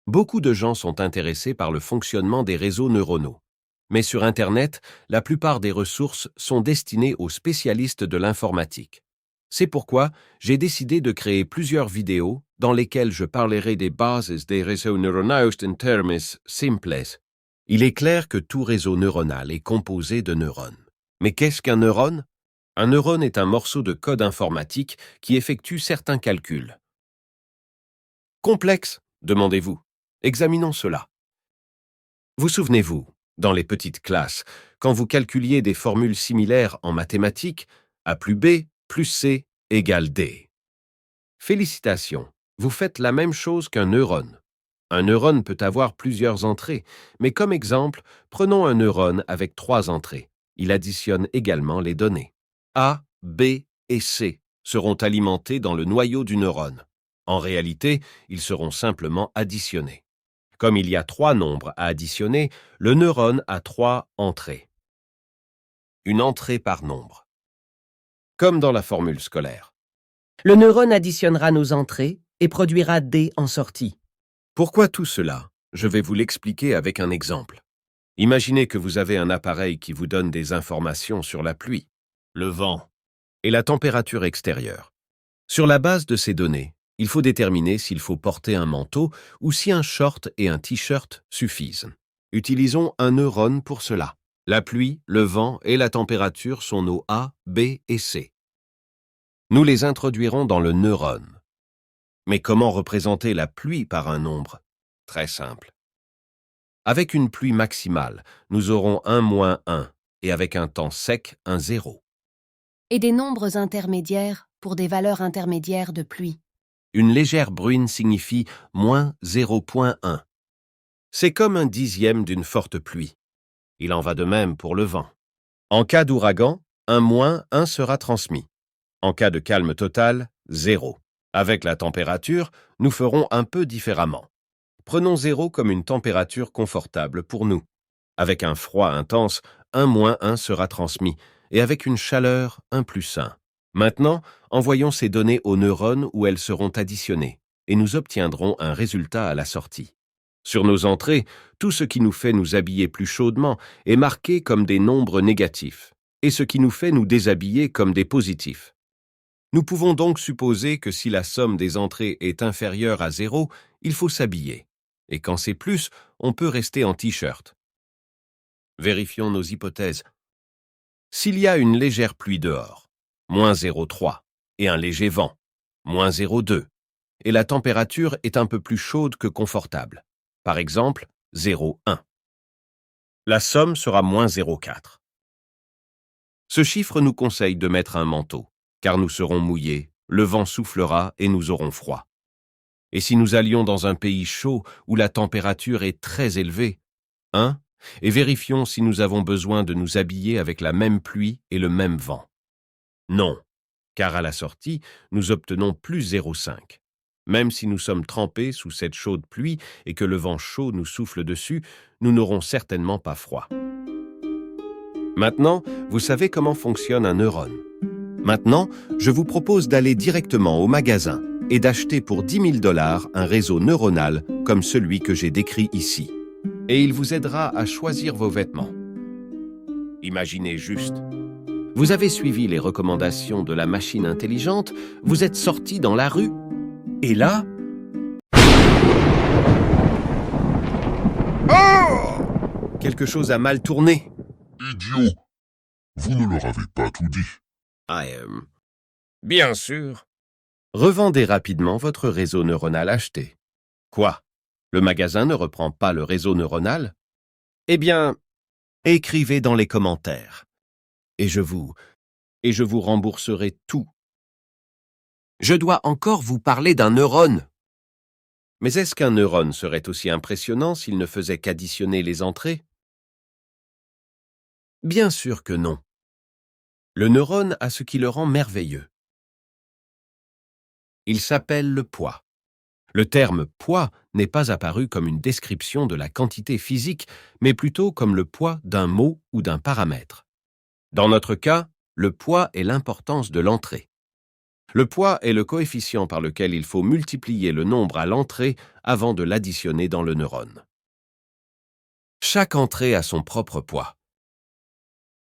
Beaucoup de gens sont intéressés par le fonctionnement des réseaux neuronaux. Mais sur Internet, la plupart des ressources sont destinées aux spécialistes de l'informatique. C'est pourquoi j'ai décidé de créer plusieurs vidéos dans lesquelles je parlerai des bases des réseaux neuronaux en termes simples. Il est clair que tout réseau neuronal est composé de neurones. Mais qu'est-ce qu'un neurone? Un neurone est un morceau de code informatique qui effectue certains calculs. Complexe, demandez-vous. Examinons cela. Vous souvenez-vous, dans les petites classes, quand vous calculiez des formules similaires en mathématiques, A plus B plus C égale D. Félicitations, vous faites la même chose qu'un neurone. Un neurone peut avoir plusieurs entrées, mais comme exemple, prenons un neurone avec 3 entrées. Il additionne également les données. A, B et C seront alimentés dans le noyau du neurone. En réalité, ils seront simplement additionnés. Comme il y a 3 nombres à additionner, le neurone a 3 entrées. Une entrée par nombre. Comme dans la formule scolaire. Le neurone additionnera nos entrées et produira D en sortie. Pourquoi tout cela? Je vais vous l'expliquer avec un exemple. Imaginez que vous avez un appareil qui vous donne des informations sur la pluie, le vent et la température extérieure. Sur la base de ces données, il faut déterminer s'il faut porter un manteau ou si un short et un t-shirt suffisent. Utilisons un neurone pour cela. La pluie, le vent et la température sont nos A, B et C. Nous les introduirons dans le neurone. Mais comment représenter la pluie par un nombre? Très simple. Avec une pluie maximale, nous aurons 1 - 1 et avec un temps sec, un 0. Et des nombres intermédiaires pour des valeurs intermédiaires de pluie. Une légère bruine signifie moins 0,1. C'est comme un dixième d'une forte pluie. Il en va de même pour le vent. En cas d'ouragan, un -1 sera transmis. En cas de calme total, 0. Avec la température, nous ferons un peu différemment. Prenons 0 comme une température confortable pour nous. Avec un froid intense, un -1 sera transmis, et avec une chaleur, un +1. Maintenant, envoyons ces données aux neurones où elles seront additionnées, et nous obtiendrons un résultat à la sortie. Sur nos entrées, tout ce qui nous fait nous habiller plus chaudement est marqué comme des nombres négatifs, et ce qui nous fait nous déshabiller comme des positifs. Nous pouvons donc supposer que si la somme des entrées est inférieure à 0, il faut s'habiller. Et quand c'est plus, on peut rester en t-shirt. Vérifions nos hypothèses. S'il y a une légère pluie dehors, -0,3, et un léger vent, -0,2, et la température est un peu plus chaude que confortable, par exemple 0,1. La somme sera -0,4. Ce chiffre nous conseille de mettre un manteau, car nous serons mouillés, le vent soufflera et nous aurons froid. Et si nous allions dans un pays chaud où la température est très élevée, et vérifions si nous avons besoin de nous habiller avec la même pluie et le même vent. Non, car à la sortie, nous obtenons plus 0,5. Même si nous sommes trempés sous cette chaude pluie et que le vent chaud nous souffle dessus, nous n'aurons certainement pas froid. Maintenant, vous savez comment fonctionne un neurone. Maintenant, je vous propose d'aller directement au magasin et d'acheter pour 10 000 $ un réseau neuronal comme celui que j'ai décrit ici. Et il vous aidera à choisir vos vêtements. Imaginez juste. Vous avez suivi les recommandations de la machine intelligente, vous êtes sorti dans la rue, et là... Oh! Quelque chose a mal tourné. Idiot! Vous ne leur avez pas tout dit. Bien sûr. Revendez rapidement votre réseau neuronal acheté. Quoi? Le magasin ne reprend pas le réseau neuronal? Eh bien, écrivez dans les commentaires. Et je vous rembourserai tout. Je dois encore vous parler d'un neurone. Mais est-ce qu'un neurone serait aussi impressionnant s'il ne faisait qu'additionner les entrées? Bien sûr que non. Le neurone a ce qui le rend merveilleux. Il s'appelle le poids. Le terme « poids » n'est pas apparu comme une description de la quantité physique, mais plutôt comme le poids d'un mot ou d'un paramètre. Dans notre cas, le poids est l'importance de l'entrée. Le poids est le coefficient par lequel il faut multiplier le nombre à l'entrée avant de l'additionner dans le neurone. Chaque entrée a son propre poids.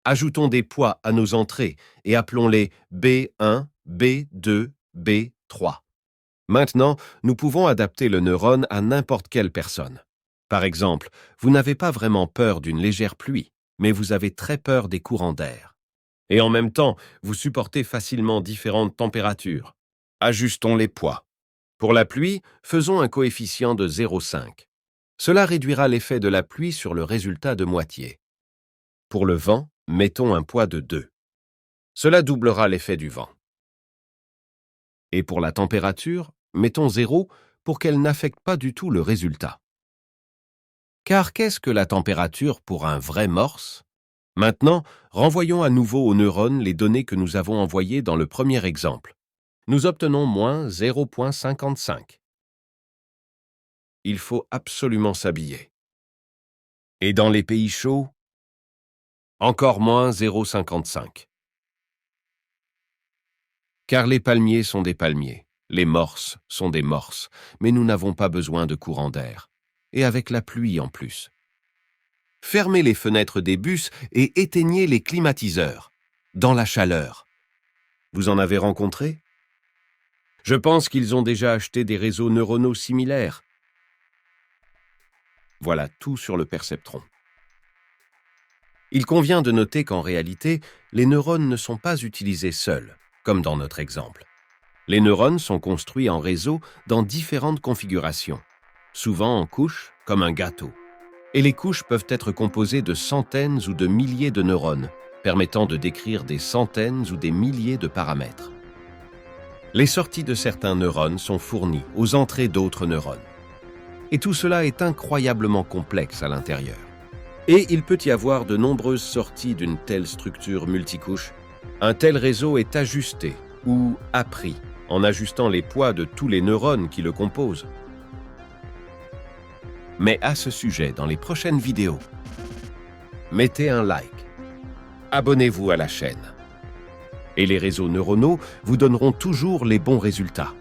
Ajoutons des poids à nos entrées et appelons-les B1, B2, B3. Maintenant, nous pouvons adapter le neurone à n'importe quelle personne. Par exemple, vous n'avez pas vraiment peur d'une légère pluie, mais vous avez très peur des courants d'air. Et en même temps, vous supportez facilement différentes températures. Ajustons les poids. Pour la pluie, faisons un coefficient de 0,5. Cela réduira l'effet de la pluie sur le résultat de moitié. Pour le vent, mettons un poids de 2. Cela doublera l'effet du vent. Et pour la température, mettons 0 pour qu'elle n'affecte pas du tout le résultat. Car qu'est-ce que la température pour un vrai morse? Maintenant, renvoyons à nouveau aux neurones les données que nous avons envoyées dans le premier exemple. Nous obtenons moins 0,55. Il faut absolument s'habiller. Et dans les pays chauds, encore moins 0,55. Car les palmiers sont des palmiers, les morses sont des morses, mais nous n'avons pas besoin de courant d'air. Et avec la pluie en plus. Fermez les fenêtres des bus et éteignez les climatiseurs, dans la chaleur. Vous en avez rencontré? Je pense qu'ils ont déjà acheté des réseaux neuronaux similaires. Voilà tout sur le perceptron. Il convient de noter qu'en réalité, les neurones ne sont pas utilisés seuls, comme dans notre exemple. Les neurones sont construits en réseau dans différentes configurations, souvent en couches, comme un gâteau. Et les couches peuvent être composées de centaines ou de milliers de neurones, permettant de décrire des centaines ou des milliers de paramètres. Les sorties de certains neurones sont fournies aux entrées d'autres neurones. Et tout cela est incroyablement complexe à l'intérieur. Et il peut y avoir de nombreuses sorties d'une telle structure multicouche. Un tel réseau est ajusté ou appris en ajustant les poids de tous les neurones qui le composent. Mais à ce sujet dans les prochaines vidéos. Mettez un like. Abonnez-vous à la chaîne. Et les réseaux neuronaux vous donneront toujours les bons résultats.